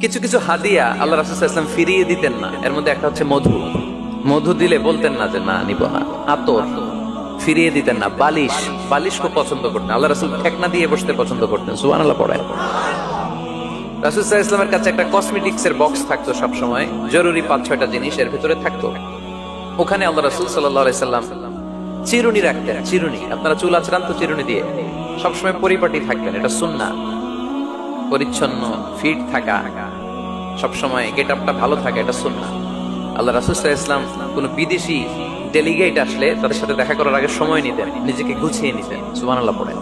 কিছু কিছু হাদিয়া আল্লাহ রাসূল সাল্লাল্লাহু আলাইহি ওয়াসাল্লাম ফিরিয়ে দিতেন না। এর মধ্যে একটা হচ্ছে মধু। মধু দিলে বলতেন না যে না নিব না। আতর ফিরিয়ে দিতেন না। বালিশ, বালিশ খুব পছন্দ করতেন আল্লাহ রাসূল। ঠেকনা দিয়ে বসতে পছন্দ করতেন। সুবহানাল্লাহ পড়েন। রাসূল সাল্লাল্লাহু আলাইহি ওয়াসাল্লামের কাছে একটা কসমেটিক্স এর বক্স থাকতো সব সময়, জরুরি ৫-৬টা জিনিস এর ভিতরে থাকতো। ওখানে আল্লাহ রাসূল সাল্লাল্লাহু আলাইহি ওয়াসাল্লাম চিরুনি রাখতেন। চিরুনি, আপনারা চুল আঁচড়ান তো চিরুনি দিয়ে, সবসময় পরিপাটি থাকবেন, এটা সুন্নাহ। পরিচ্ছন্ন ফিট থাকা, সবসময় গেট আপটা ভালো থাকে, এটা সুন্নাহ। আল্লাহ রাসূল সাল্লাল্লাহু আলাইহি ওয়াসাল্লাম কোন বিদেশি ডেলিগেট আসলে তাদের সাথে দেখা করার আগে সময় নিতেন, নিজেকে গুছিয়ে নিতেন। সুবহানাল্লাহ পড়েন।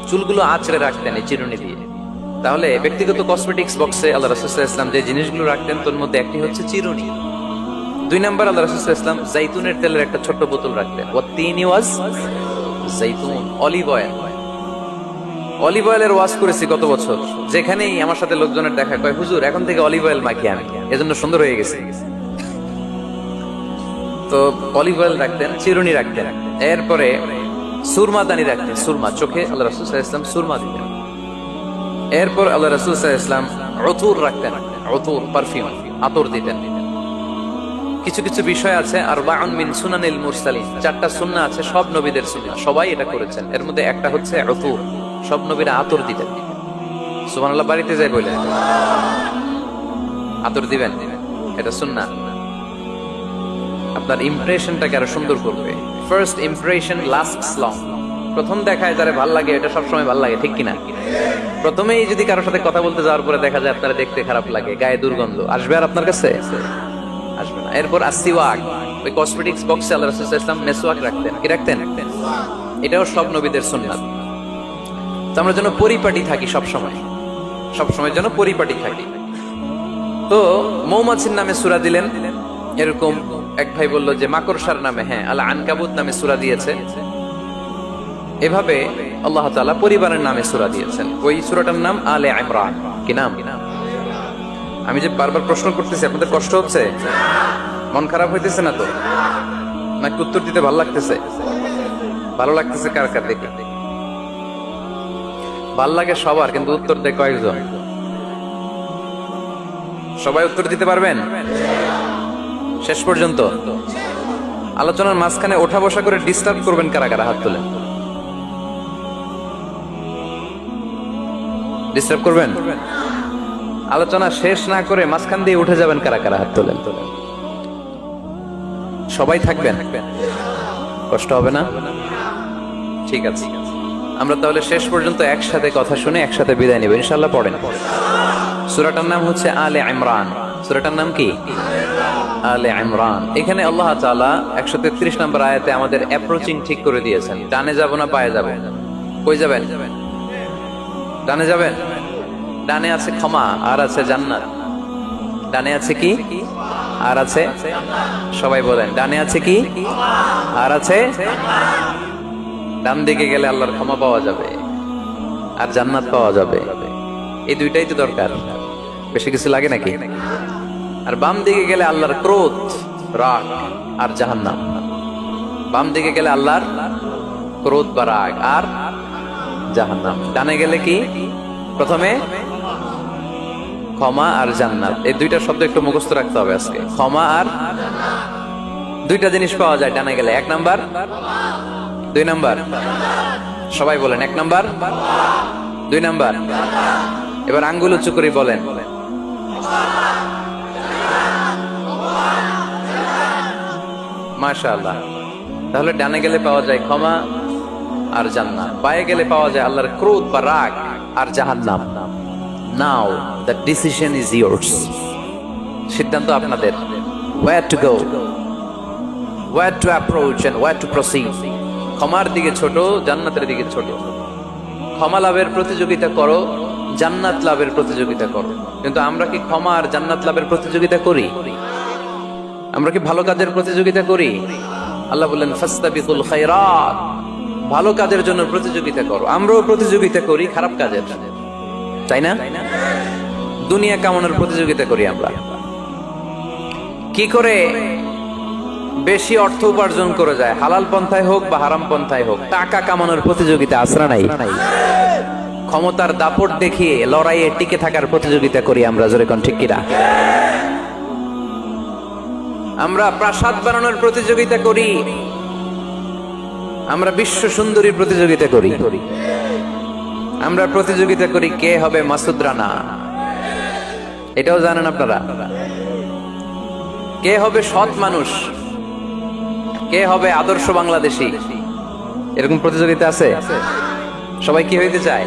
চুলগুলো আঁচড়ে রাখতেন এই চিরুনি দিয়ে। তাহলে ব্যক্তিগত কসমেটিক্স বক্সে আল্লাহ রাসূল সাল্লাল্লাহু আলাইহি ওয়াসাল্লাম যে জিনিসগুলো রাখতেন তার মধ্যে একটি হচ্ছে চিরুনি। ২ নাম্বার আল্লাহ রাসূল সাল্লাল্লাহু আলাইহি ওয়াসাল্লাম জাইতুনের তেলের একটা ছোট্ট বোতল রাখতেন। ওয়াতিনি ওয়াজ জাইতুন, অলিভ অয়েল। অলিভ অয়েলের ওয়াজ করেছি কত বছর, যেখানেই আমার সাথে লোকজনের দেখা কয় হুজুর এখন থেকে অলিভ অয়েল মাখি আমি, এজন্য সুন্দর হয়ে গেছে। তো অলিভ অয়েল রাখতেন, চিরুনি রাখতেন। এরপরে সুরমা দানি রাখতেন, সুরমা, চোখে আল্লাহ রাসূল সাল্লাল্লাহু আলাইহি ওয়াসাল্লাম সুরমা দিতেন। এরপর আল্লাহ রাসূল সাল্লাল্লাহু আলাইহি ওয়াসাল্লাম উতুর রাখতেন, উতুর পারফিউম, আতর দিতেন। কিছু কিছু বিষয় আছে আরবাউন মিন সুনানিল মুরসালিন, 4টা সুন্নাহ আছে সব নবীদের সুন্নাহ, সবাই এটা করেছেন। এর মধ্যে একটা হচ্ছে উতুর, সব নবীরা আতর দিতেন। সুবহানাল্লাহ, বাড়িতে যাই বলে আতর দিবেন, এটা সুন্নাহ। আপনার ইমপ্রেশনটাকে আরো সুন্দর করবে। First impression lasts long. প্রথম দেখায় যারে ভাল লাগে এটা সবসময় ভাল লাগে, ঠিক কিনা? প্রথমেই যদি কারোর সাথে কথা বলতে যাওয়ার পরে দেখা যায় আপনারা দেখতে খারাপ লাগে, গায়ে দুর্গন্ধ, আসবে আর আপনার কাছে? আসবে না। এরপর আসিওয়াক, ওই কসমেটিক্স বক্সে আল্লাহ রাসূল সাল্লাল্লাহু আলাইহি ওয়াসাল্লাম মেসওয়াক রাখতেন। কি রাখতেন? এটাও সব নবীদের সুন্নাত। তো আমরা যেন পরিপাটি থাকি, সবসময় সবসময় যেন পরিপাটি থাকি। তো মৌমাছির নামে সূরা দিলেন, এরকম এক ভাই বলল যে মাকড়সার নামে, হ্যাঁ, আল আনকাবুত নামে সূরা দিয়েছে। এভাবে আল্লাহ তাআলা পরিবারের নামে সূরা দিয়েছেন। ওই সূরাটার নাম আলে ইমরান। কি নাম? আমি যে বারবার প্রশ্ন করতেছি, আপনাদের কষ্ট হচ্ছে? মন খারাপ হইতেছে না তো? নাকি উত্তর দিতে ভালো লাগতেছে? ভালো লাগতেছে কার কার? দেখি। ভাল লাগে সবার, কিন্তু উত্তর দেয় কয়েকজন। সবাই উত্তর দিতে পারবেন শেষ পর্যন্ত? আলোচনার মাঝখানে ওঠা বসা করে ডিস্টার্ব করবেন কারা কারা? হাত তোলেন। ডিস্টার্ব করবেন? আলোচনা শেষ না করে মাঝখান দিয়ে উঠে যাবেন কারা কারা? হাত তোলেন। সবাই থাকবেন, কষ্ট হবে না? ঠিক আছে, আমরা তাহলে শেষ পর্যন্ত একসাথে কথা শুনে একসাথে বিদায় নিব ইনশাআল্লাহ। পড়েন। সূরাটার নাম হচ্ছে আলে ইমরান। সূরাটার নাম কি? আলে ইমরান। এখানে আল্লাহ তাআলা 133 নম্বর আয়াতে আমাদের অ্যাপ্রোচিং ঠিক করে দিয়েছেন। ডানে যাব না বায়ে যাব? কই যাবেন? ডানে যাবেন। ডানে আছে ক্ষমা আর আছে জান্নাত। ডানে আছে কি আর আছে? সবাই বলেন, ডানে আছে কি আর আছে? ডান দিকে গেলে আল্লাহর ক্ষমা পাওয়া যাবে আর জান্নাত পাওয়া যাবে। এই দুইটাই তো দরকার, বেশি কিছু লাগে নাকি? আর বাম দিকে গেলে আল্লাহর ক্রোধ, রাগ আর জাহান্নাম। বাম দিকে গেলে আল্লাহর ক্রোধ বা রাগ আর জাহান্নাম। ডানে গেলে কি? প্রথমে ক্ষমা আর জান্নাত। এই দুইটা শব্দ একটু মুখস্থ রাখতে হবে আজকে। ক্ষমা আর, দুইটা জিনিস পাওয়া যায় ডানে গেলে। 1 নাম্বার, 2 নাম্বার। সবাই বলেন 1 নাম্বার, 2 নাম্বার। এবার আঙ্গুল উঁচু করে বলেন। মাশাআল্লাহ। তাহলে ডানে গেলে পাওয়া যায় ক্ষমা আর জান্নাত, বায়ে গেলে পাওয়া যায় আল্লাহর ক্রোধ বা রাগ আর জাহান্নাম। Now the decision is yours. সিদ্ধান্ত আপনাদের। Where to go, where to approach and where to proceed. ক্ষমার দিকে ছোট, জান্নাতের দিকে ছোট। ক্ষমা লাভের প্রতিযোগিতা করো, জান্নাত লাভের প্রতিযোগিতা করো। কিন্তু আমরা কি ক্ষমা আর জান্নাত লাভের প্রতিযোগিতা করি? আমরা কি ভালো কাজের প্রতিযোগিতা করি? আল্লাহ বললেন ফাস্তাবিকুল খায়রাত, ভালো কাজের জন্য প্রতিযোগিতা করো। আমরাও প্রতিযোগিতা করি খারাপ কাজের, তাই না? দুনিয়া কামানোর প্রতিযোগিতা করি আমরা। কি করে বেশি অর্থ উপার্জন করে যায়, হালাল পন্থায় হোক বা হারাম পন্থায় হোক, টাকা কামানোর প্রতিযোগিতা আসরা নাই। ক্ষমতার দাপট দেখিয়ে লড়াইয়ে টিকে থাকার প্রতিযোগিতা করি আমরা, জোরে কোন ঠিক কিনা? আমরা প্রাসাদ বানানোর প্রতিযোগিতা করি, আমরা বিশ্ব সুন্দরীর প্রতিযোগিতা করি, আমরা প্রতিযোগিতা করি কে হবে মাসুদ রানা। এটাও জানেন আপনারা? কে হবে সৎ মানুষ, কে হবে আদর্শ বাংলাদেশী, এরকম প্রতিযোগিতা আছে। সবাই কি হইতে চায়?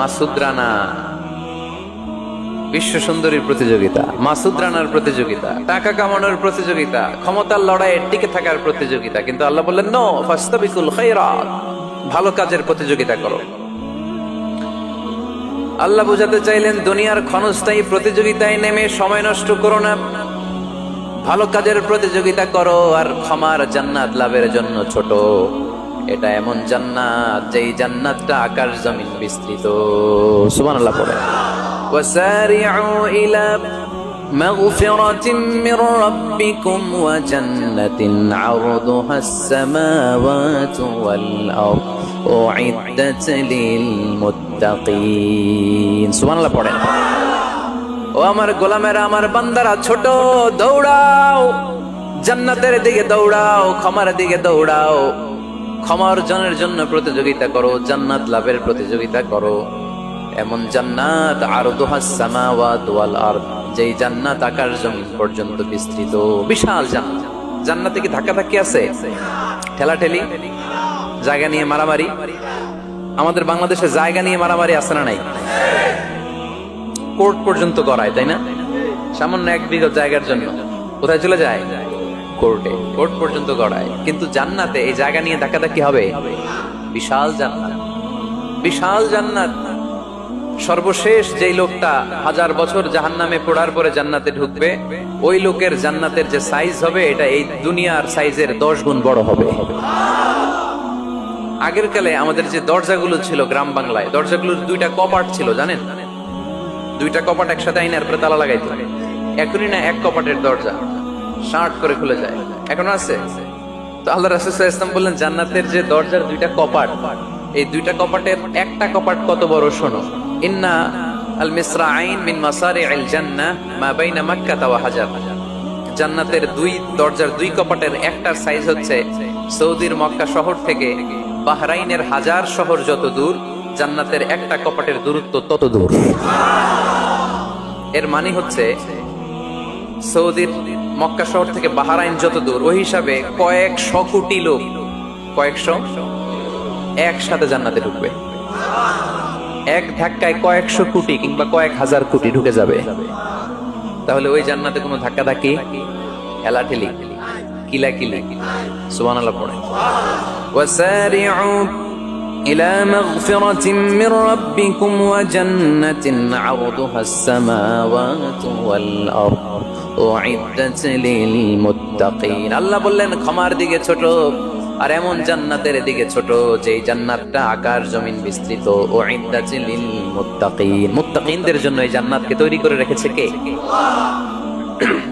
মাসুদ রানা। বিশ্ব সুন্দরীর প্রতিযোগিতা, মাসুদ রানার প্রতিযোগিতা, টাকা কামানোর প্রতিযোগিতা, ক্ষমতার লড়াইয়ে টিকে থাকার প্রতিযোগিতা। কিন্তু আল্লাহ বললেন নো ফাস্তাবিকুল খায়রাত, ভালো কাজের প্রতিযোগিতা করো। আল্লাহ বুঝাতে চাইলেন দুনিয়ার ক্ষণস্থায়ী প্রতিযোগিতায় নেমে সময় নষ্ট করো না, ভালো কাজের প্রতিযোগিতা করো। আর ক্ষমার জান্নাত লাভের জন্য ছোট, এটা এমন জান্নাত যেই জান্নাতটা আকাশ জমিন বিস্তৃত। সুবহানাল্লাহ পড়ে। وسارعوا إلى مغفرة من ربكم وجنة عرضها السماوات والأرض أعدت للمتقين। سبحان الله পড়েন। ও আমার গোলামেরা, আমার বান্দারা, ছোট দৌড়াও, জান্নাতের দিকে দৌড়াও, ক্ষমার দিকে দৌড়াও। ক্ষমা অর্জনের জন্য প্রতিযোগিতা করো, জান্নাত লাভের প্রতিযোগিতা করো। এমন জান্নাত আরদুহাস সামাওয়াত ওয়াল আরদ, যেই জান্নাত আকাশ জমিন পর্যন্ত বিস্তৃত, বিশাল জান্নাত। জান্নাতে কি ধাক্কাধাক্কি আছে? ঠেলাঠেলি, জায়গা নিয়ে মারামারি? আমাদের বাংলাদেশে জায়গা নিয়ে মারামারি আছে না নাই? কোর্ট পর্যন্ত করায়, তাই না? সামান্য 1 বিঘা জায়গার জন্য কোথায় চলে যায়? কোর্টে। কোর্ট পর্যন্ত করায়। কিন্তু জান্নাতে এই জায়গা নিয়ে ধাক্কাধাক্কি হবে? বিশাল জান্নাত, বিশাল জান্নাত। সর্বশেষ যেই লোকটা 1000 বছর জাহান্নামে পড়ার পরে জান্নাতে ঢুকবে, ওই লোকের জান্নাতের যে সাইজ হবে এটা এই দুনিয়ার সাইজের 10 গুণ বড় হবে। আগের কালে আমাদের যে দরজাগুলো ছিল গ্রাম বাংলায়, দরজাগুলোর 2টা কপাট ছিল, জানেন? 2টা কপাট একসাথে আইনার পরে তালা লাগাইতো। এখনই না 1 কপাটের দরজা শার্ট করে খুলে যায়, এখনো আছে। তো আল্লাহ রাসূল সাল্লাল্লাহু আলাইহি ওয়াসাল্লাম বললেন জান্নাতের যে দরজার 2টা কপাট, এই 2টা কপাটের একটা কপাট কত বড় শোনো। ইন্না আল মিসরাআইন মিন মাসারি'আল জান্নাহ মা বাইনা মক্কা ওয়া হাজার। জান্নাতের 2 দরজার 2 কপাটের একটার সাইজ হচ্ছে সৌদির মক্কা শহর থেকে বাহরাইনের হাজার শহর যত দূর, জান্নাতের একটা কপাটের দূরত্ব তত দূর। এর মানে হচ্ছে সৌদির মক্কা শহর থেকে বাহরাইন যত দূর, ওই হিসাবে কয়েকশো কোটি লোক, কয়েকশো একসাথে জান্নাতে ঢুকবে। এক ধাক্কায় কয়েকশো কোটি কিংবা কয়েক হাজার কোটি ঢুকে যাবে। তাহলে ওই জান্নাতে কোনো ধাক্কা ধাক্কি, ঠেলাঠেলি, কিলাকিলি। সুবহানাল্লাহ পড়ে। ওয়াসারি'উ ইলা মাগফিরাতিন মির রাব্বিকুম ওয়া জান্নাতিন 'আরদুহাস সামাওয়াতু ওয়াল আরদ উ'ইদ্দাত লিল মুত্তাকিন। আল্লাহ বললেন ক্ষমার দিকে ছোট, আর এমন জান্নাতের দিকে ছোট যেই জান্নাতটা আকাশ জমিন বিস্তৃত। উ'ইদ্দাত লিল মুত্তাকিন, মুত্তাকিনদের জন্য এই জান্নাতকে তৈরি করে রেখেছে কে?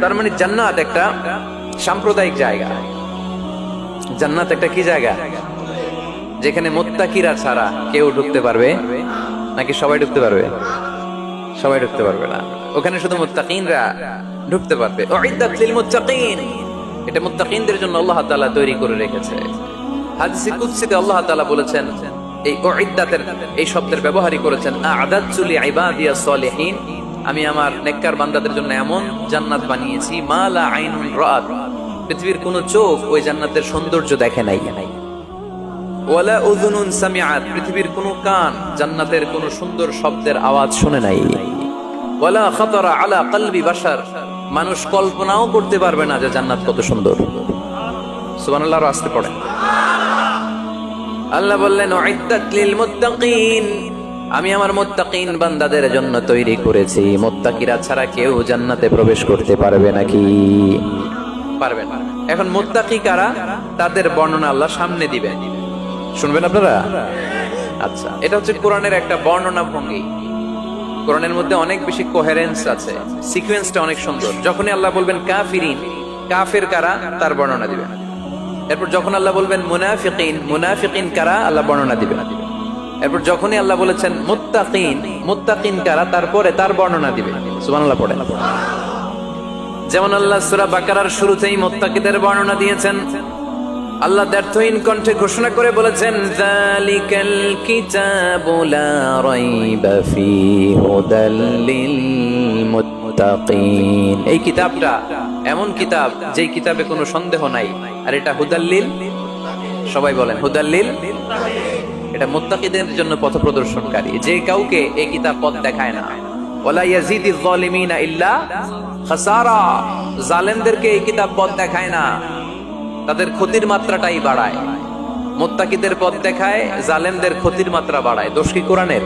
তার মানে জান্নাত একটা সাম্প্রদায়িক জায়গা। জান্নাত একটা কি জায়গা? যেখানে মুত্তাকিরা ছাড়া কেউ ঢুকতে পারবে নাকি সবাই ঢুকতে পারবে? সবাই ঢুকতে পারবে না, ওখানে শুধু মুত্তাকিনরা ঢুকতে পারবে। উ'ইদ্দাত লিল মুত্তাকিন, এটা মুত্তাকিনদের জন্য আল্লাহ তাআলা তৈরি করে রেখেছে। হাদিসে কুদসিতে আল্লাহ তাআলা বলেছেন, এই উ'ইদ্দাতের এই শব্দের ব্যবহারই করেছেন আ'দাতু লিইবাদিয়াস সালিহিন, আমি আমার নেককার বান্দাদের জন্য এমন জান্নাত বানিয়েছি মা লা আইনুন রাআত, পৃথিবীর কোন চোখ ওই জান্নাতের সৌন্দর্য দেখে নাই। ওয়ালা উযুনুন সামিআত, পৃথিবীর কোন কান জান্নাতের কোন সুন্দর শব্দের আওয়াজ শুনে নাই। ওয়ালা খাতারা আলা কলবি বাশার, মানুষ কল্পনাও করতে পারবে না যে জান্নাত কত সুন্দর। সুবহানাল্লাহ, আসতে পড়ে। আল্লাহ বললেন উ'ইদ্দাত লিল মুত্তাকিন, আমি আমার মুত্তাকিন বান্দাদের জন্য তৈরি করেছি। মুত্তাকিরা ছাড়া কেউ জান্নাতে প্রবেশ করতে পারবে নাকি? পারবে না। এখন মুত্তাকি কারা, তাদের বর্ণনা আল্লাহ সামনে দিবেন, শুনবেন আপনারা? আচ্ছা, এটা হচ্ছে কোরআনের একটা বর্ণনা ভঙ্গি। কোরআনের মধ্যে অনেক বেশি কোহেরেন্স আছে, সিকোয়েন্সটা অনেক সুন্দর। যখনই আল্লাহ বলবেন কাফিরিন, কাফের কারা, তার বর্ণনা দিবেন। এরপর যখন আল্লাহ বলবেন মুনাফিকিন, মুনাফিকিন কারা, আল্লাহ বর্ণনা দিবেন। এরপর যখনই আল্লাহ বলেছেন মুত্তাকিন, মুত্তাকিন কারা, তারপরে তার বর্ণনা দিবে। সুবহানাল্লাহ পড়েন। যেমন আল্লাহ সূরা বাকারার শুরুতেই মুত্তাকিদের বর্ণনা দিয়েছেন। আল্লাহ দ্ব্যর্থহীন কণ্ঠে ঘোষণা করে বলেছেন, যালিকাল কিতাবু লা রাইবা ফীহি হুদাল লিল মুত্তাকিন। এই কিতাবটা এমন কিতাব যেই কিতাবে কোনো সন্দেহ নাই, আর এটা হুদাল্লিল, সবাই বলেন হুদাল্লিল, এটা মুত্তাকিদের জন্য পথ প্রদর্শনকারী। যে কাউকে এই কিতাব পথ দেখায় না। ওয়ালা ইয়াজিদিজ যালিমিনা ইল্লা খাসারা, জালেমদেরকে এই কিতাব পথ দেখায় না, তাদের ক্ষতির মাত্রাটাই বাড়ায়। মুত্তাকিদের পথ দেখায়, জালেমদের ক্ষতির মাত্রা বাড়ায়। দোষ কি কোরআনের?